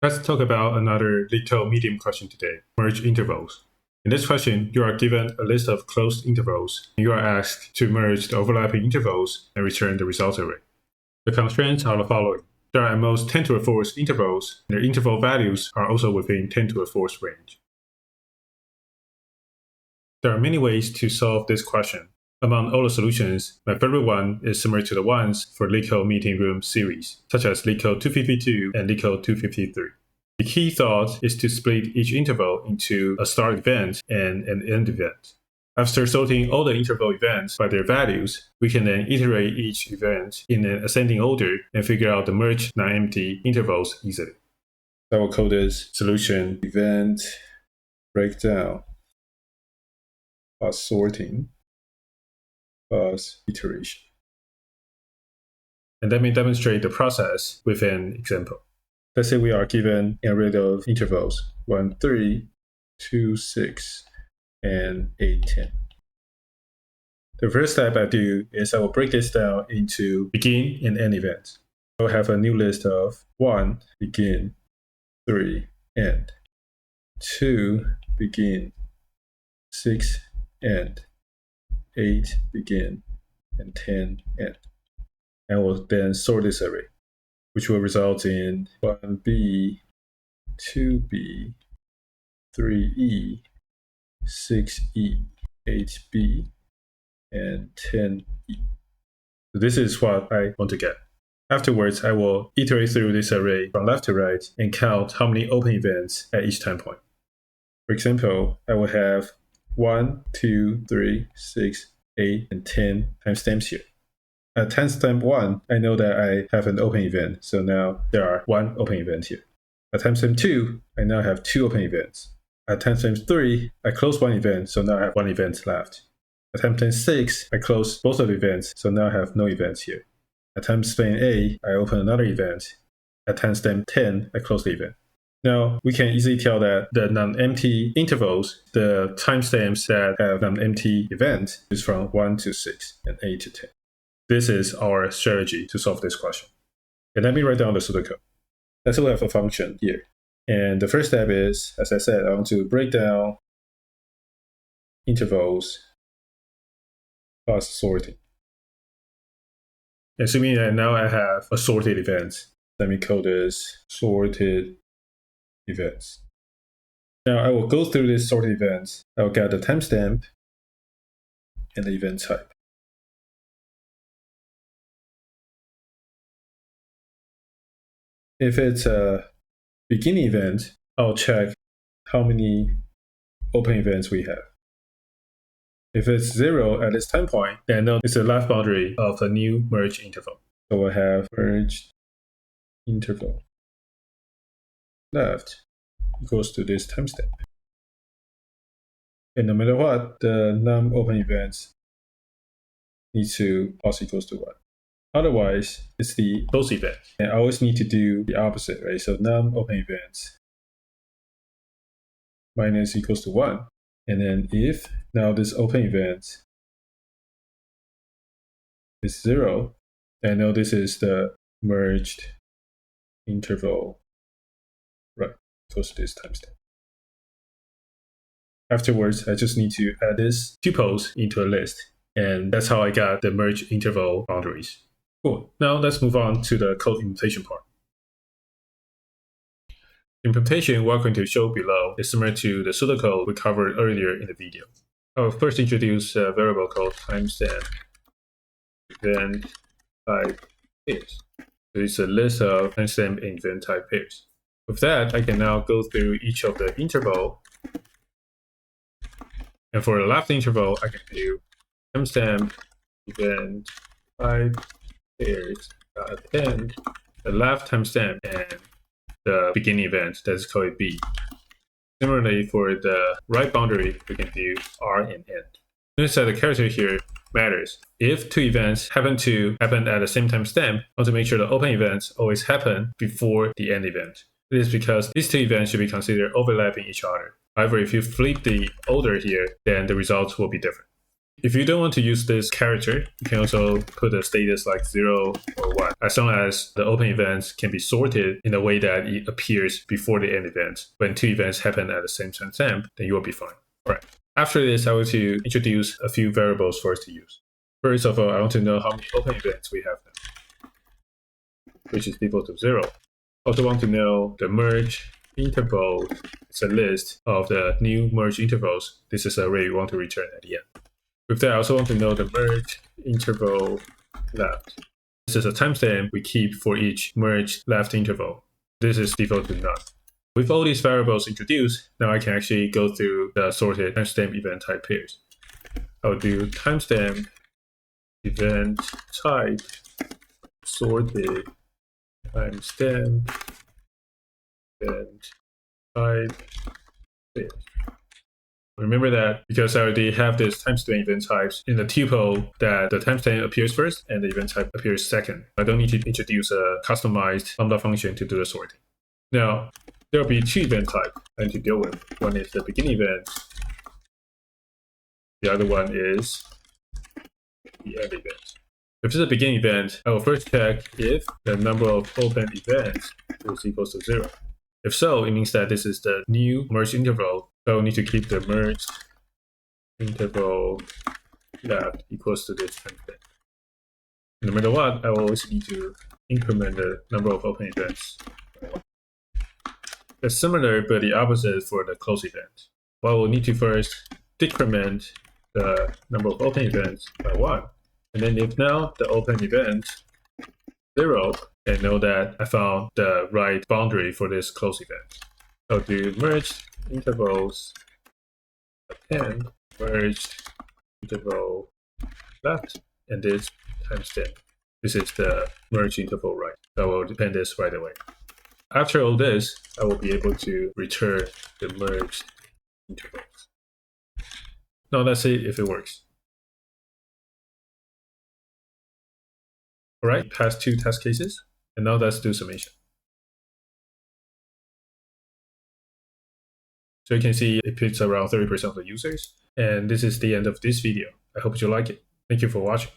Let's talk about another LeetCode medium question today, merge intervals. In this question, you are given a list of closed intervals, and you are asked to merge the overlapping intervals and return the result array. The constraints are the following. There are at most 10 to the 4th intervals, and their interval values are also within 10 to the 4th range. There are many ways to solve this question. Among all the solutions, my favorite one is similar to the ones for LeetCode Meeting Room series, such as LeetCode 252 and LeetCode 253. The key thought is to split each interval into a start event and an end event. After sorting all the interval events by their values, we can then iterate each event in an ascending order and figure out the merged non-empty intervals easily. I will call this solution event breakdown plus sorting plus iteration. And let me demonstrate the process with an example. Let's say we are given an array of intervals 1, 3, 2, 6, and 8, 10. The first step I do is I will break this down into begin and end events. I will have a new list of 1, begin, 3, end, 2, begin, 6, end, 8, begin, and 10, end. And we'll then sort this array, which will result in 1b, 2b, 3e, 6e, 8b, and 10e. So this is what I want to get. Afterwards, I will iterate through this array from left to right and count how many open events at each time point. For example, I will have 1, 2, 3, 6, 8, and 10 timestamps here. At timestamp 1, I know that I have an open event, so now there are 1 open event here. At timestamp 2, I now have 2 open events. At timestamp 3, I close 1 event, so now I have 1 event left. At timestamp 6, I close both of the events, so now I have no events here. At timestamp 8, I open another event. At timestamp 10, I close the event. Now, we can easily tell that the non-empty intervals, the timestamps that have non-empty event, is from 1 to 6 and 8 to 10. This is our strategy to solve this question. And let me write down the pseudocode. Let's say we have a function here. And the first step is, as I said, I want to break down intervals plus sorting. Assuming that now I have a sorted event, let me call this sorted events. Now I will go through this sorted events. I will get the timestamp and the event type. If it's a beginning event, I'll check how many open events we have. If it's 0 at this time point, then I know it's the left boundary of a new merge interval. So we'll have merged interval left equals to this timestamp. And no matter what, the non-open events need to also equals to 1. Otherwise, it's the close event. And I always need to do the opposite, right? So non-open events minus equals to 1. And then if now this open event is 0, then I know this is the merged interval, right, close to this timestamp. Afterwards, I just need to add this tuples into a list. And that's how I got the merge interval boundaries. Cool. Now let's move on to the code implementation part. The implementation we're going to show below is similar to the pseudocode we covered earlier in the video. I will first introduce a variable called timestamp event type pairs. So it's a list of timestamp and event type pairs. With that, I can now go through each of the interval. And for the left interval, I can do timestamp event type pairs append the left timestamp and the beginning event, that's called B. Similarly, for the right boundary, we can do R and end. Notice that the character here matters. If 2 events happen to happen at the same timestamp, I want to make sure the open events always happen before the end event. It is because these 2 events should be considered overlapping each other. However, if you flip the order here, then the results will be different. If you don't want to use this character, you can also put a status like 0 or 1, as long as the open events can be sorted in a way that it appears before the end event. When two events happen at the same timestamp, then you will be fine. All right. After this, I want to introduce a few variables for us to use. First of all, I want to know how many open events we have now, which is equal to 0. Also want to know the merge interval. It's a list of the new merge intervals. This is an array we want to return at the end. With that, I also want to know the merge interval left. This is a timestamp we keep for each merge left interval. This is default to none. With all these variables introduced, now I can actually go through the sorted timestamp event type pairs. I'll do timestamp event type sorted timestamp event type pairs. Remember that because I already have this timestamp event types in the tuple that the timestamp appears first and the event type appears second. I don't need to introduce a customized lambda function to do the sorting. Now, there will be two event types I need to deal with. One is the begin event. The other one is the end event. If it's a begin event, I will first check if the number of open events is equals to 0. If so, it means that this is the new merge interval. So I need to keep the merge interval left equals to this timestamp. No matter what, I will always need to increment the number of open events. It's similar, but the opposite for the close event. Well, we'll need to first decrement the number of open events by 1. And then if now the open event 0, and know that I found the right boundary for this close event. I'll do merge intervals append merge interval left and this timestamp. This is the merge interval right. So I will append this right away. After all this, I will be able to return the merge intervals. Now let's see if it works. All right, past 2 test cases. And now let's do summation. So you can see it picks around 30% of the users. And this is the end of this video. I hope you like it. Thank you for watching.